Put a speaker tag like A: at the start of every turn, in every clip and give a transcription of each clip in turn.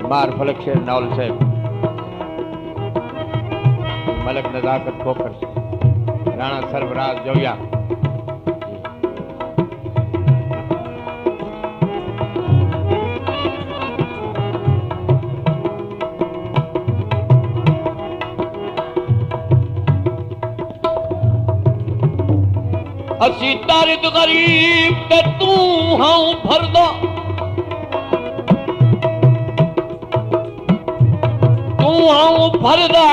A: बीमार फलक शेर नावल से मलक नजाकत खोकर राणा सरफराज जोया
B: असी दर्द गरीब ते तू हाँ भरदा तू हाँ भरदा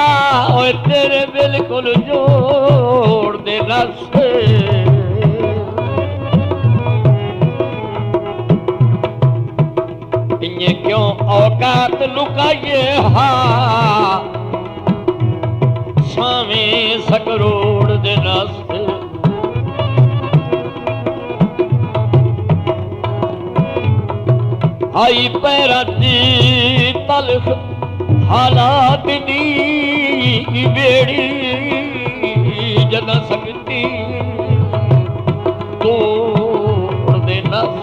B: और तेरे बिल्कुल जोड़ दे नस इन्हें क्यों औकात लुकाइए हा सामे सकरोड़ दे नस आई पैरा दी तलख हालात दी बेड़ी जना सकती तोड़ दे नस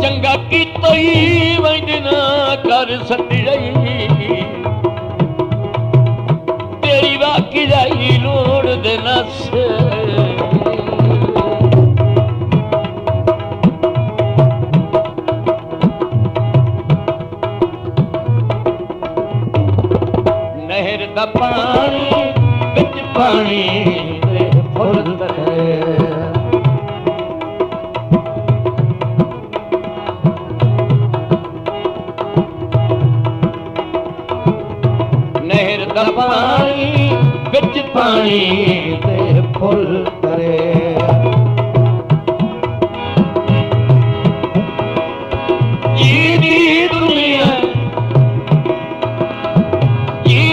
B: चंगा की तोई वंदना कर सकती रही तेरी बाकी जाई लोड़ दे नस नहर दा पानी बिच पानी दे फुल करे नहर दा पानी बिच पानी ते फुल करे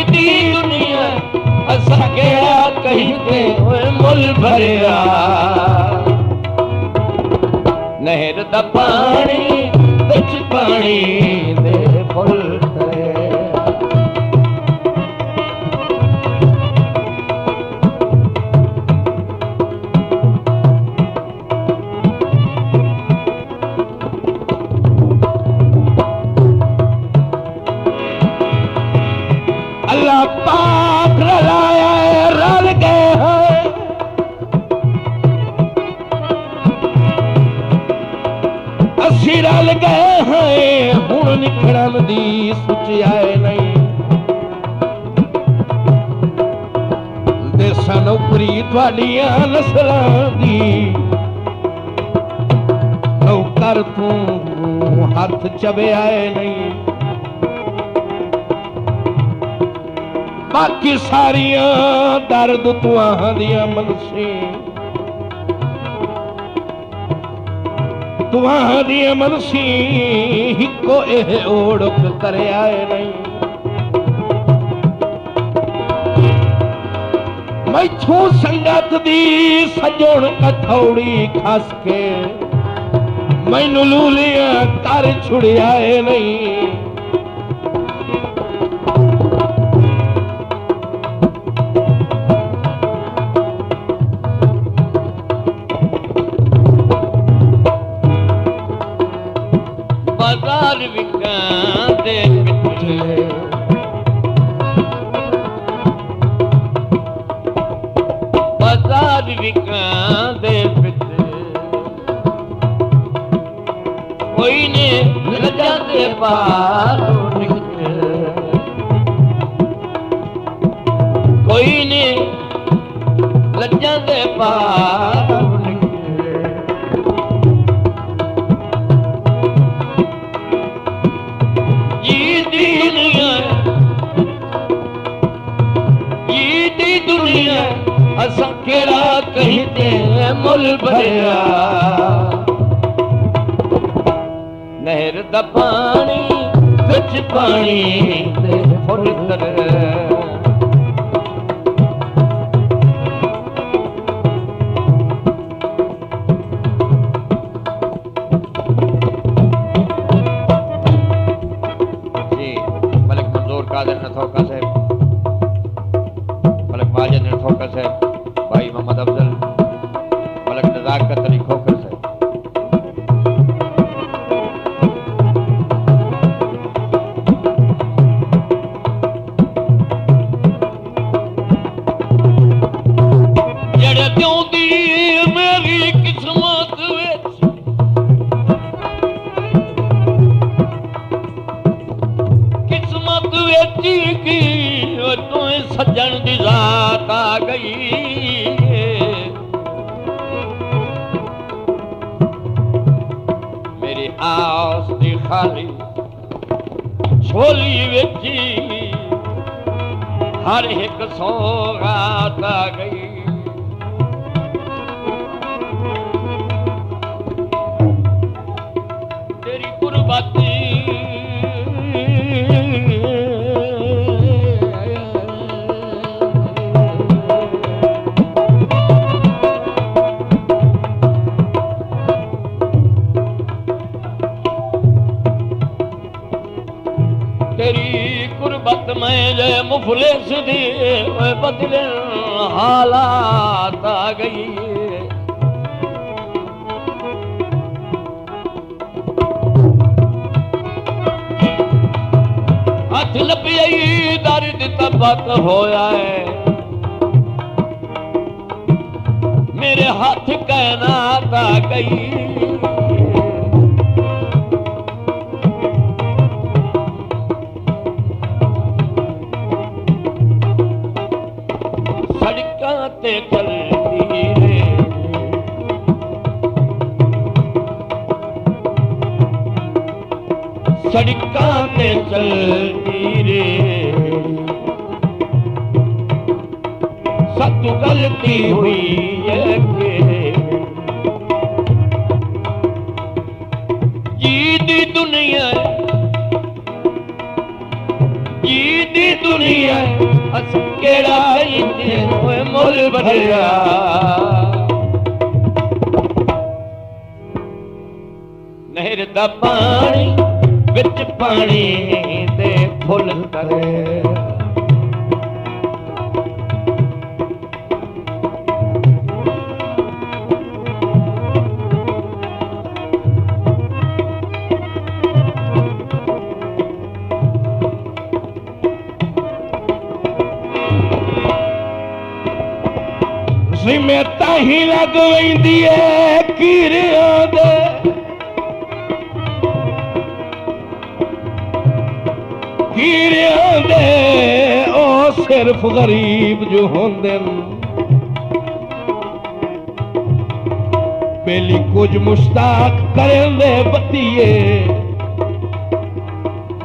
B: ये दुनिया असा गया कहीं ते मुल भरिया नहर दा पानी बिच पानी ते फुल करे अल्लाह पाक रलाया रल गए हैं असी रल गए हैं हुण निखड़न दी सुचियाए नहीं देसां नौकरी तुहाडियां नस्लां दी नौकर तू हथ चबेआए नहीं बाकी सारिया दर्द तुआहां दियां मनसी तुआहां दियां मनसी हिको एह ओड़क करे आए नहीं मैथों संगत दी सजोण कथौड़ी खस के मैनू लूलियां कर छुड़ियाए नहीं बाजार विकां दे पिछले बाजार विकां दे पिछले कोई ने लजा दे पार कोई ने लजा दे पार दुनिया असा केड़ा कहते मुल भरिया नहर दा पानी बिच पानी ते फुल करे
A: जी मलिक मंजूर कादिर नथौका साहब मलिक माजिद नथौका साहब भाई मोहम्मद अफजल हर एक सौगात आ गई। तेरी कुर्बाती तेरी कुर्बत में जय मुफलिस दी बदले हालात आ गई। हथ लपई दर्द तबक होया है मेरे हाथ कैनात आ गई। सड़कां ते चलती रे सड़कां ते चलती रे सत गलती हुई है के जी दी दुनिया अस केड़ा ओए मुल भरिया। नहर दा पानी विच पानी दे फुल करे में ताही लग वेंदी है कीरियां दे ओ सिर्फ गरीब जो होंदे पहली कुछ मुश्ताक करेंदे बतिए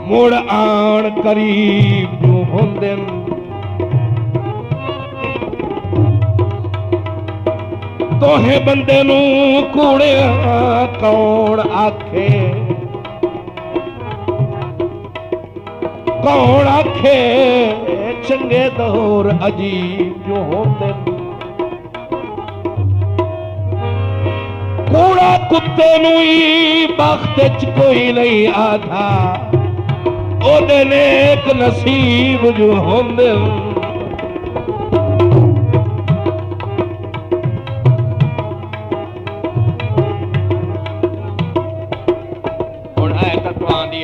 A: मुड़ आन करीब जो होंदे तोहे बंदे नू कूड़े कौन आखे चंगे दौर अजीब जो होते कूड़ा कुत्ते नू ही बख्त च कोई नहीं आधा ओदे नेक नसीब जो होंदे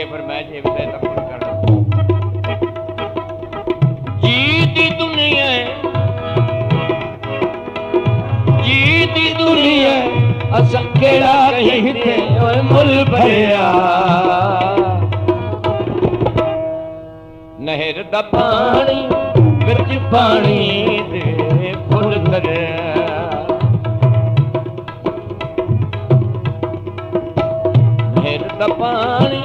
A: फिर मैं जी दी दुनिया असां केड़ा कहीं थे मुल भरिया। नहर दा पानी विच पानी दे फुल तरिया नहर दा पानी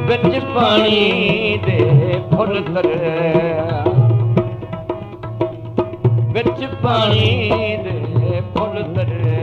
A: विच पानी दे फुल तरिया विच पानी दे फुल तरिया।